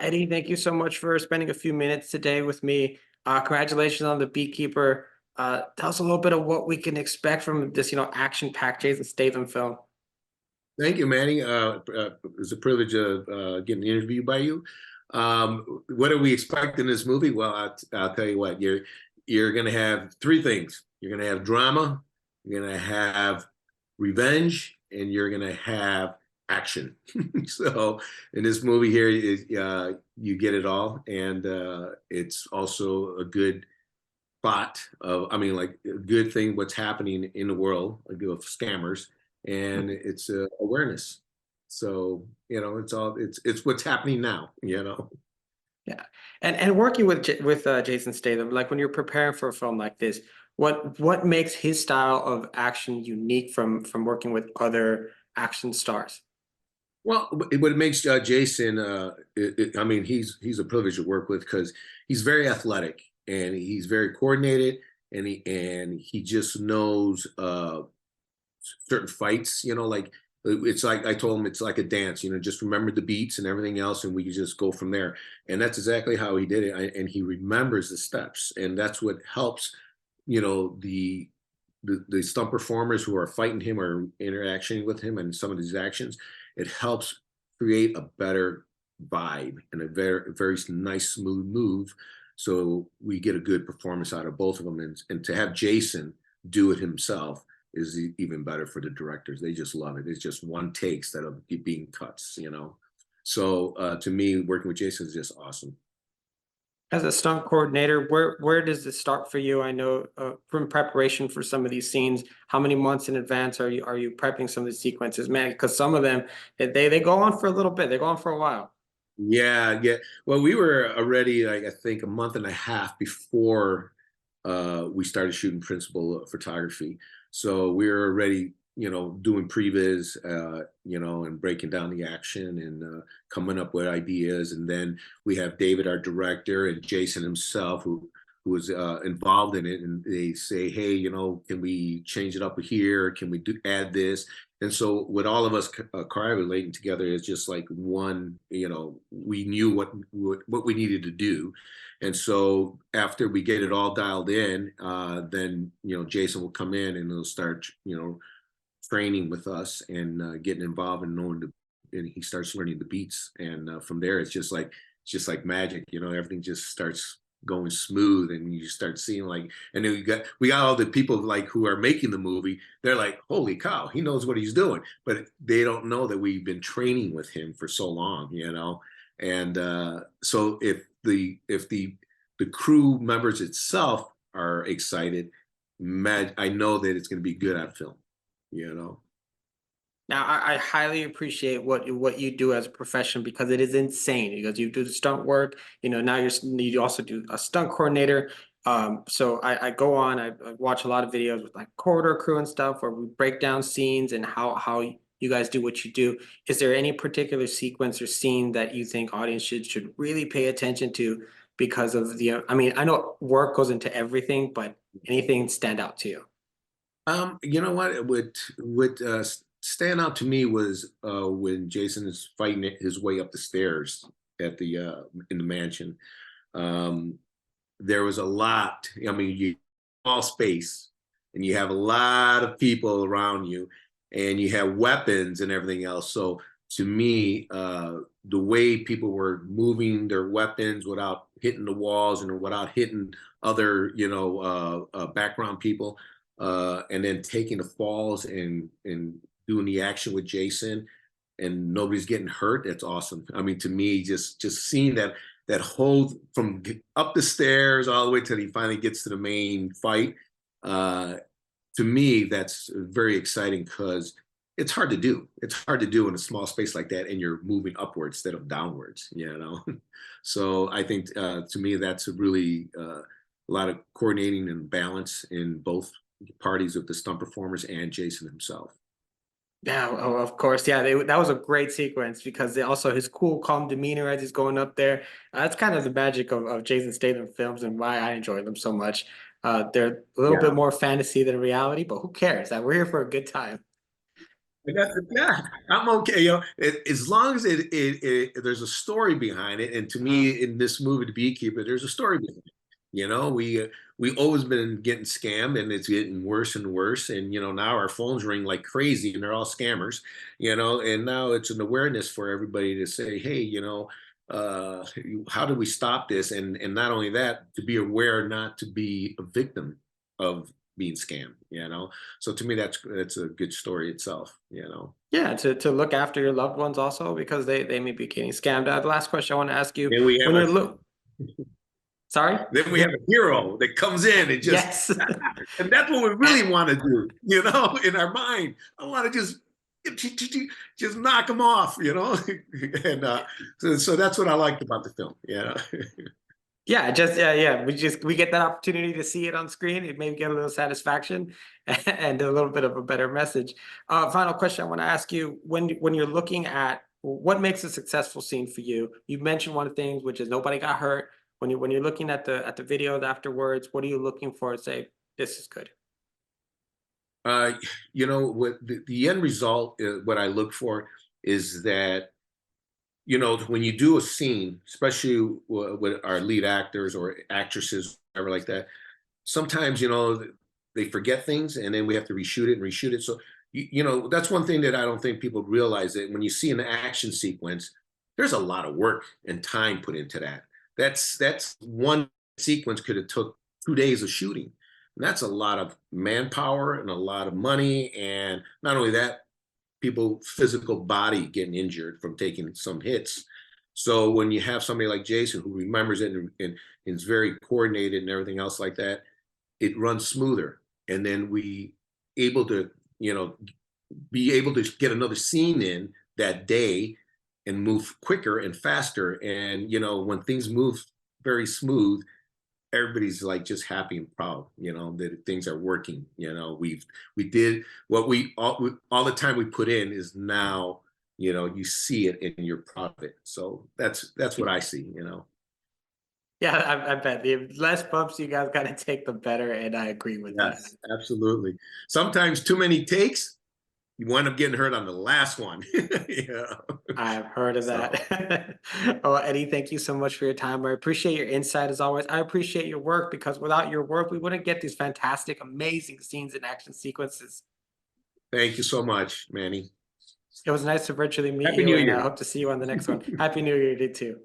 Eddie, thank you so much for spending a few minutes today with me. Congratulations on the Beekeeper. Tell us a little bit of what we can expect from this, action-packed Jason Statham film. Thank you, Manny. It's a privilege of getting interviewed by you. What do we expect in this movie? Well, I'll tell you what. You're going to have three things. You're going to have drama. You're going to have revenge, and you're going to have action. So, in this movie here, you get it all, and it's also a good plot of, I mean, like a good thing what's happening in the world, like of scammers, and it's awareness. So it's what's happening now. Yeah, and working with Jason Statham, like when you're preparing for a film like this, what makes his style of action unique from working with other action stars? Well, what makes Jason, I mean, he's a privilege to work with because he's very athletic and he's very coordinated, and he just knows certain fights. Like it's like I told him, it's like a dance. Just remember the beats and everything else, and we can just go from there. And that's exactly how he did it. And he remembers the steps, and that's what helps. The stunt performers who are fighting him or interacting with him and some of these actions, it helps create a better vibe and a very nice smooth move, so we get a good performance out of both of them. And to have Jason do it himself is even better for the directors. They just love it. It's just one take instead of it being cuts. So to me, working with Jason is just awesome. As a stunt coordinator, where does this start for you? I know from preparation for some of these scenes, how many months in advance are you prepping some of the sequences, man? Because some of them they go on for a little bit, they go on for a while. Yeah. Well, we were already, like, I think a month and a half before we started shooting principal photography. So we were already, doing previs, and breaking down the action and coming up with ideas. And then we have David, our director, and Jason himself, who was involved in it. And they say, hey, can we change it up here? Can we add this? And so with all of us collaborating together, it's just like one, we knew what we needed to do. And so after we get it all dialed in, then, Jason will come in and he'll start, training with us and getting involved and and he starts learning the beats. And from there, it's just like magic, everything just starts going smooth, and you start seeing, like, and then we got all the people, like, who are making the movie. They're like, holy cow, he knows what he's doing, but they don't know that we've been training with him for so long. And so if the crew members itself are excited, I know that it's going to be good on film. Now, I highly appreciate what you do as a profession, because it is insane. Because you do the stunt work, now you also do a stunt coordinator. So I go on, I watch a lot of videos with like corridor crew and stuff where we break down scenes and how you guys do what you do. Is there any particular sequence or scene that you think audience should really pay attention to because of I mean, I know work goes into everything, but anything stand out to you? You know what? What stand out to me was when Jason is fighting his way up the stairs at the in the mansion. Um, there was a lot. I mean, you small space, and you have a lot of people around you, and you have weapons and everything else. So to me, the way people were moving their weapons without hitting the walls and without hitting other, background people, and then taking the falls and doing the action with Jason, and nobody's getting hurt. That's awesome. I mean, to me, just seeing that whole from up the stairs all the way till he finally gets to the main fight. To me, that's very exciting because it's hard to do. It's hard to do in a small space like that, and you're moving upwards instead of downwards. So I think to me, that's really a lot of coordinating and balance in both parties of the stunt performers and Jason himself. Yeah, oh, of course. Yeah, that was a great sequence because also his cool, calm demeanor as he's going up there. That's kind of the magic of Jason Statham films and why I enjoy them so much. They're a little bit Yeah. more fantasy than reality, but who cares? That we're here for a good time. Yeah, I'm okay. As long as there's a story behind it, and to me, in this movie, The Beekeeper, there's a story behind it. We always been getting scammed, and it's getting worse and worse. And now our phones ring like crazy, and they're all scammers. And now it's an awareness for everybody to say, hey, uh, how do we stop this? And not only that, to be aware not to be a victim of being scammed. So to me, that's a good story itself. Yeah, to look after your loved ones also because they may be getting scammed. The last question I want to ask you, Then we have when a you're look, sorry? then we have a hero that comes in and just, Yes. and that's what we really want to do, in our mind. I want to just knock them off. And so that's what I liked about the film. Yeah, yeah. We get that opportunity to see it on screen. It maybe get a little satisfaction and a little bit of a better message. Final question I want to ask you: when you're looking at what makes a successful scene for you, you mentioned one of the things which is nobody got hurt. When you're looking at the videos afterwards, what are you looking for to say this is good? Uh, what the end result, what I look for is that when you do a scene, especially with our lead actors or actresses, whatever like that, sometimes they forget things, and then we have to reshoot it and reshoot it. So that's one thing that I don't think people realize, that when you see an action sequence, there's a lot of work and time put into that. That's one sequence could have took 2 days of shooting. And that's a lot of manpower and a lot of money, and not only that, people physical body getting injured from taking some hits. So when you have somebody like Jason who remembers it and is very coordinated and everything else like that, it runs smoother. And then we able to, be able to get another scene in that day and move quicker and faster. And when things move very smooth, everybody's like just happy and proud, that things are working. We did what all the time we put in is now, you see it and you're proud of it. So that's what I see. Yeah, I bet the less bumps you guys got to take, the better, and I agree with that. Yes, absolutely. Sometimes too many takes, you wind up getting hurt on the last one. Yeah. I've heard of So that. Oh, Eddie, thank you so much for your time. I appreciate your insight as always. I appreciate your work because without your work, we wouldn't get these fantastic, amazing scenes and action sequences. thank you so much, Manny. It was nice to virtually meet Happy you, New and I Year. hope to see you on the next one. Happy New Year to you too.